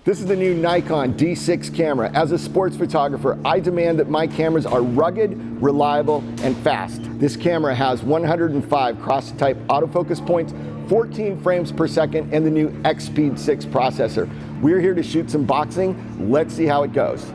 This is the new Nikon D6 camera. As a sports photographer, I demand that my cameras are rugged, reliable, and fast. This camera has 105 cross-type autofocus points, 14 frames per second, and the new X-Speed 6 processor. We're here to shoot some boxing. Let's see how it goes.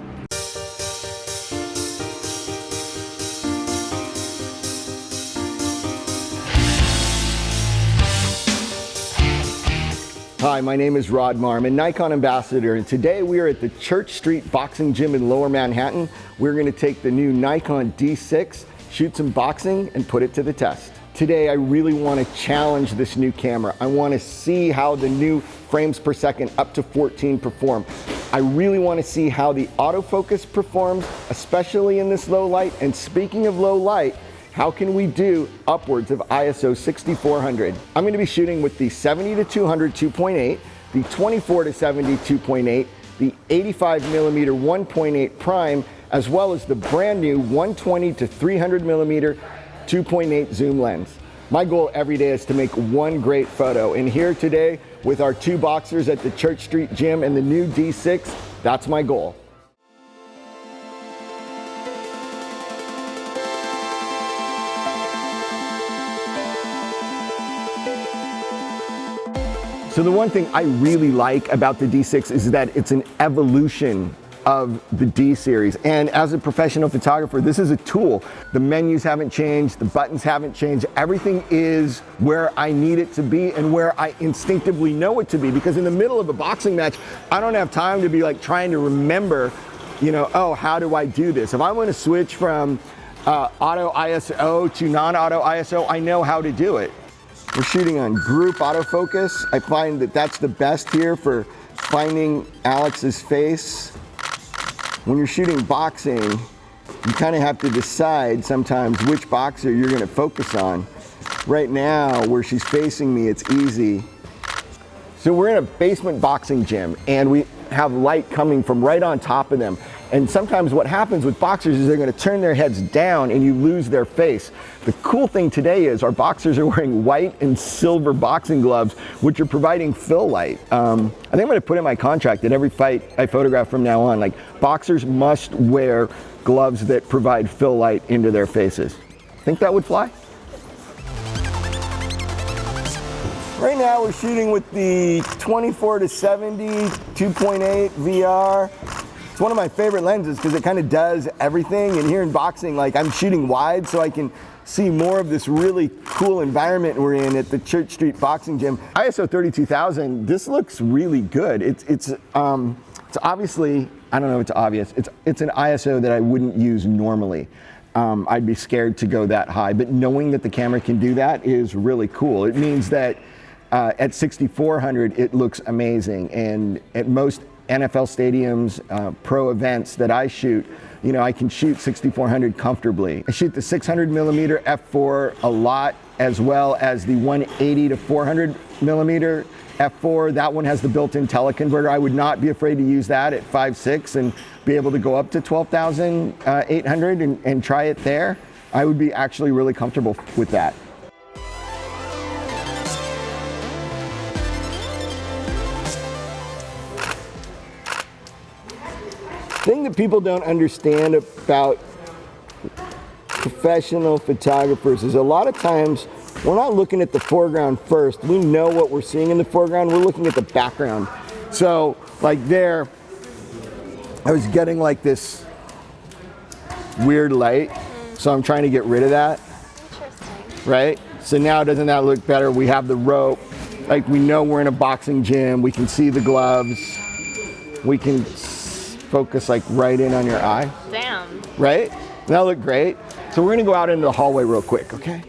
Hi, my name is Rod Marr. I'm a Nikon ambassador, and today we are at the Church Street Boxing Gym in Lower Manhattan. We're going to take the new Nikon D6, shoot some boxing, and put it to the test. Today, I really want to challenge this new camera. I want to see how the new frames per second up to 14 perform. I really want to see how the autofocus performs, especially in this low light. And speaking of low light, how can we do upwards of ISO 6400? I'm going to be shooting with the 70-200 2.8, the 24-70 2.8, the 85mm 1.8 prime, as well as the brand new 120-300mm 2.8 zoom lens. My goal every day is to make one great photo, and here today with our two boxers at the Church Street Gym and the new D6, that's my goal. So the one thing I really like about the D6 is that it's an evolution of the D series. And as a professional photographer, this is a tool. The menus haven't changed, the buttons haven't changed. Everything is where I need it to be and where I instinctively know it to be. Because in the middle of a boxing match, I don't have time to be like trying to remember, oh, how do I do this? If I want to switch from auto ISO to non-auto ISO, I know how to do it. We're shooting on group autofocus. I find that that's the best here for finding Alex's face. When you're shooting boxing, you kind of have to decide sometimes which boxer you're going to focus on. Right now, where she's facing me, it's easy. So we're in a basement boxing gym, and we have light coming from right on top of them. And sometimes what happens with boxers is they're going to turn their heads down and you lose their face. The cool thing today is our boxers are wearing white and silver boxing gloves, which are providing fill light. I think I'm going to put in my contract that every fight I photograph from now on, like boxers must wear gloves that provide fill light into their faces. Think that would fly? Right now we're shooting with the 24-70 2.8 VR. It's one of my favorite lenses because it kind of does everything. And here in boxing, like I'm shooting wide so I can see more of this really cool environment we're in at the Church Street Boxing Gym. ISO 32000, this looks really good. It's obviously, I don't know if it's obvious, it's an ISO that I wouldn't use normally. I'd be scared to go that high, but knowing that the camera can do that is really cool. It means that at 6400, it looks amazing. And at most NFL stadiums, pro events that I shoot, I can shoot 6400 comfortably. I shoot the 600mm f4 a lot, as well as the 180-400mm f4. That one has the built-in teleconverter. I would not be afraid to use that at 5.6 and be able to go up to 12,800 and try it there. I would be actually really comfortable with that. The thing that people don't understand about professional photographers is a lot of times we're not looking at the foreground first. We know what we're seeing in the foreground. We're looking at the background. So like there, I was getting like this weird light. So I'm trying to get rid of that. Interesting. Right? So now doesn't that look better? We have the rope. Like we know we're in a boxing gym. We can see the gloves. We can focus like right in on your eye. Damn. Right? That look great. So we're gonna go out into the hallway real quick, okay?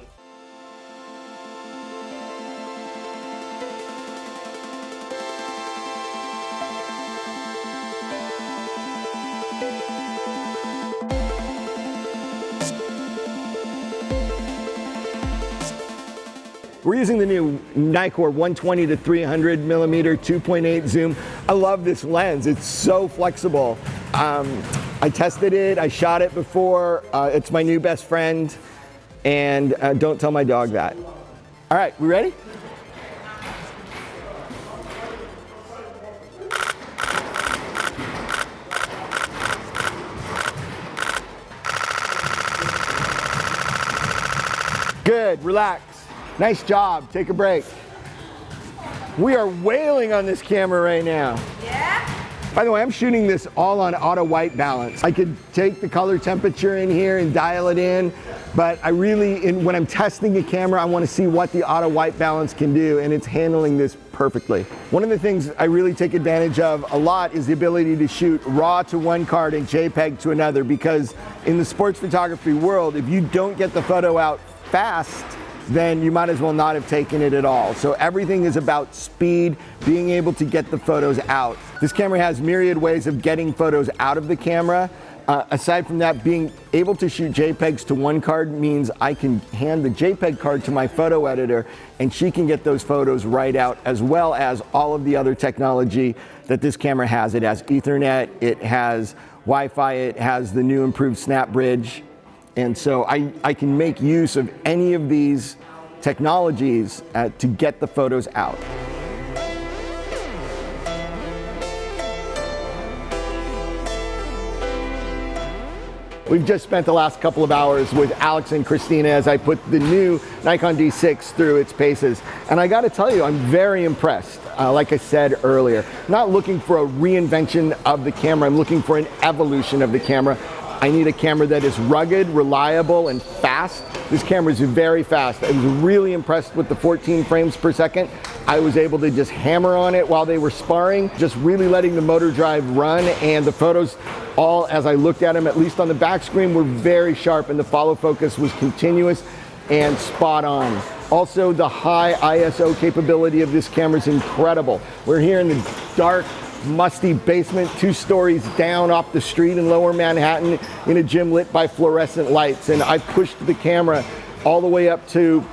We're using the new Nikon 120-300mm 2.8 zoom. I love this lens. It's so flexible. I tested it. I shot it before. It's my new best friend. And don't tell my dog that. All right, we ready? Good, relax. Nice job, take a break. We are wailing on this camera right now. Yeah? By the way, I'm shooting this all on auto white balance. I could take the color temperature in here and dial it in, but I really, when I'm testing a camera, I want to see what the auto white balance can do, and it's handling this perfectly. One of the things I really take advantage of a lot is the ability to shoot RAW to one card and JPEG to another, because in the sports photography world, if you don't get the photo out fast, then you might as well not have taken it at all. So everything is about speed, being able to get the photos out. This camera has myriad ways of getting photos out of the camera. Aside from that, being able to shoot JPEGs to one card means I can hand the JPEG card to my photo editor and she can get those photos right out, as well as all of the other technology that this camera has. It has Ethernet, it has Wi-Fi, it has the new improved Snap Bridge. And so I can make use of any of these technologies to get the photos out. We've just spent the last couple of hours with Alex and Christina as I put the new Nikon D6 through its paces. And I gotta tell you, I'm very impressed. Like I said earlier, not looking for a reinvention of the camera, I'm looking for an evolution of the camera. I need a camera that is rugged, reliable, and fast. This camera is very fast. I was really impressed with the 14 frames per second. I was able to just hammer on it while they were sparring, just really letting the motor drive run, and the photos, all as I looked at them, at least on the back screen, were very sharp, and the follow focus was continuous and spot on. Also, the high ISO capability of this camera is incredible. We're here in the dark, musty basement, 2 stories down off the street in Lower Manhattan in a gym lit by fluorescent lights, and I pushed the camera all the way up to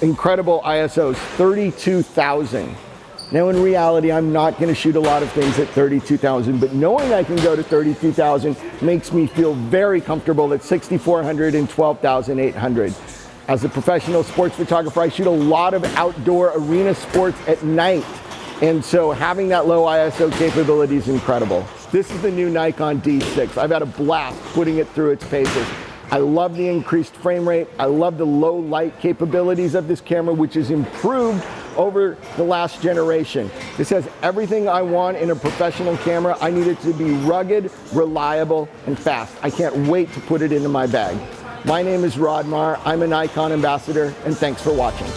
incredible ISOs, 32,000. Now in reality, I'm not going to shoot a lot of things at 32,000, but knowing I can go to 32,000 makes me feel very comfortable at 6,400 and 12,800. As a professional sports photographer, I shoot a lot of outdoor arena sports at night. And so having that low ISO capability is incredible. This is the new Nikon D6. I've had a blast putting it through its paces. I love the increased frame rate. I love the low light capabilities of this camera, which is improved over the last generation. This has everything I want in a professional camera. I need it to be rugged, reliable, and fast. I can't wait to put it into my bag. My name is Rod Marr. I'm a Nikon ambassador, and thanks for watching.